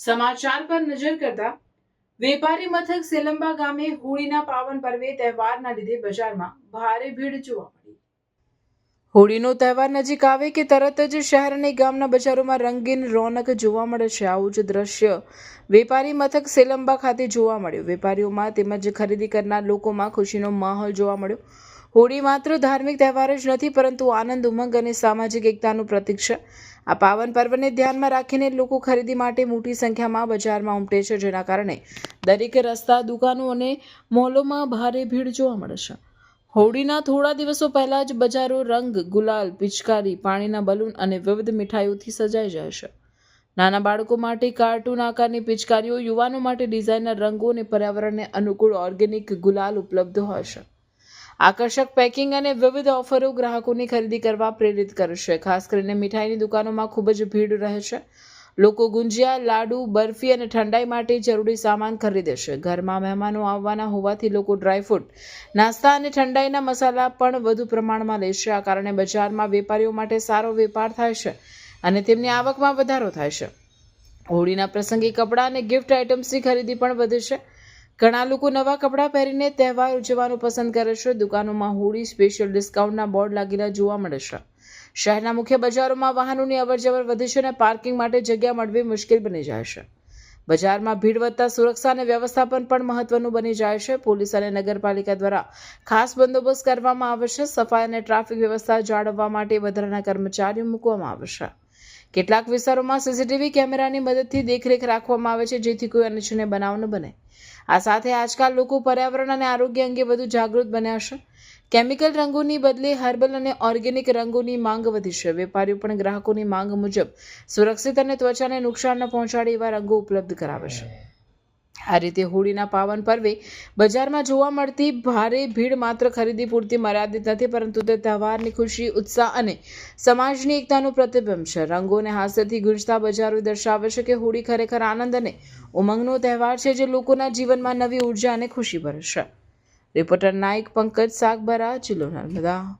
સમાચાર પર નજર કરતા વેપારી મથક સેલંબા ગામે હોળીના પાવન પર્વે તહેવારના લીધે બજારમાં ભારે ભીડ જોવા મળી. હોળીનો તહેવાર નજીક આવે કે તરત જ શહેર અને ગામના બજારોમાં રંગીન રોનક જોવા મળે છે. આવું જ દ્રશ્ય વેપારી મથક સેલંબા ખાતે જોવા મળ્યું. વેપારીઓમાં તેમજ ખરીદી કરનાર લોકોમાં ખુશીનો માહોલ જોવા મળ્યો. હોળી માત્ર ધાર્મિક તહેવાર જ નથી, પરંતુ આનંદ, ઉમંગ અને સામાજિક એકતાનું પ્રતીક છે. આ પાવન પર્વને ધ્યાનમાં રાખીને લોકો ખરીદી માટે મોટી સંખ્યામાં બજારમાં ઉમટે છે, જેના કારણે દરેક રસ્તા, દુકાનો અને મોલોમાં ભારે ભીડ જોવા મળે છે. હોળીના થોડા દિવસો પહેલા જ બજારો રંગ, ગુલાલ, પિચકારી, પાણીના બલૂન અને વિવિધ મીઠાઈઓથી સજાઈ જાય છે. નાના બાળકો માટે કાર્ટૂન આકારની પિચકારીઓ, યુવાનો માટે ડિઝાઇનર રંગો અને પર્યાવરણને અનુકૂળ ઓર્ગેનિક ગુલાલ ઉપલબ્ધ હોય છે. આકર્ષક પેકિંગ અને વિવિધ ઓફરો ગ્રાહકોની ખરીદી કરવા પ્રેરિત કરે છે. ખાસ કરીને મીઠાઈની દુકાનોમાં ખૂબ જ ભીડ રહે છે. લોકો ગુંજિયા, લાડુ, બરફી અને ઠંડાઈ માટે જરૂરી સામાન ખરીદે છે. ઘરમાં મહેમાનો આવવાના હોવાથી લોકો ડ્રાયફ્રૂટ, નાસ્તા અને ઠંડાઈના મસાલા પણ વધુ પ્રમાણમાં લે છે. આ કારણે બજારમાં વેપારીઓ માટે સારો વેપાર થાય છે અને તેમની આવકમાં વધારો થાય છે. હોળીના પ્રસંગે કપડાં અને ગિફ્ટ આઇટમ્સની ખરીદી પણ વધે છે. ઘણા લોકો નવા કપડાં પહેરીને તહેવાર ઉજવવાનું પસંદ કરે છે. દુકાનોમાં હોળી સ્પેશિયલ ડિસ્કાઉન્ટના બોર્ડ લાગેલા જોવા મળે છે. શહેરના મુખ્ય બજારોમાં વાહનોની અવરજવર વધે છે અને પાર્કિંગ માટે જગ્યા મળવી મુશ્કેલ બની જાય છે. બજારમાં ભીડ વધતા સુરક્ષા અને વ્યવસ્થાપન પણ મહત્વનું બની જાય છે. પોલીસ અને નગરપાલિકા દ્વારા ખાસ બંદોબસ્ત કરવામાં આવે છે. સફાઈ અને ટ્રાફિક વ્યવસ્થા જાળવવા માટે વધારાના કર્મચારીઓ મૂકવામાં આવે છે. કેટલાક વિસ્તારોમાં સીસીટીવી કેમેરાની મદદથી દેખરેખ રાખવામાં આવે છે, જેથી કોઈ અનિચ્છનીય બનાવ ન બને. આ સાથે આજકાલ લોકો પર્યાવરણ અને આરોગ્ય અંગે વધુ જાગૃત બન્યા છે. કેમિકલ રંગોની બદલે હર્બલ અને ઓર્ગેનિક રંગોની માંગ વધી છે. વેપારીઓ પણ ગ્રાહકોની માંગ મુજબ સુરક્ષિત અને ત્વચાને નુકસાન ન પહોંચાડે એવા રંગો ઉપલબ્ધ કરાવે છે. આ રીતે હોળીના પાવન પર્વે બજારમાં જોવા મળતી ભારે ભીડ માત્ર ખરીદી પૂરતી મર્યાદિત નથી, પરંતુ તે તહેવારની ખુશી, ઉત્સાહ અને સમાજની એકતાનું પ્રતિબિંબ છે. રંગો અને હાસ્યથી ગુંજતા બજારો દર્શાવે છે કે હોળી ખરેખર આનંદ અને ઉમંગનો તહેવાર છે, જે લોકોના જીવનમાં નવી ઉર્જા અને ખુશી ભરે છે. રિપોર્ટર નાયક પંકજ સાગબરા, જિલ્લો નર્મદા.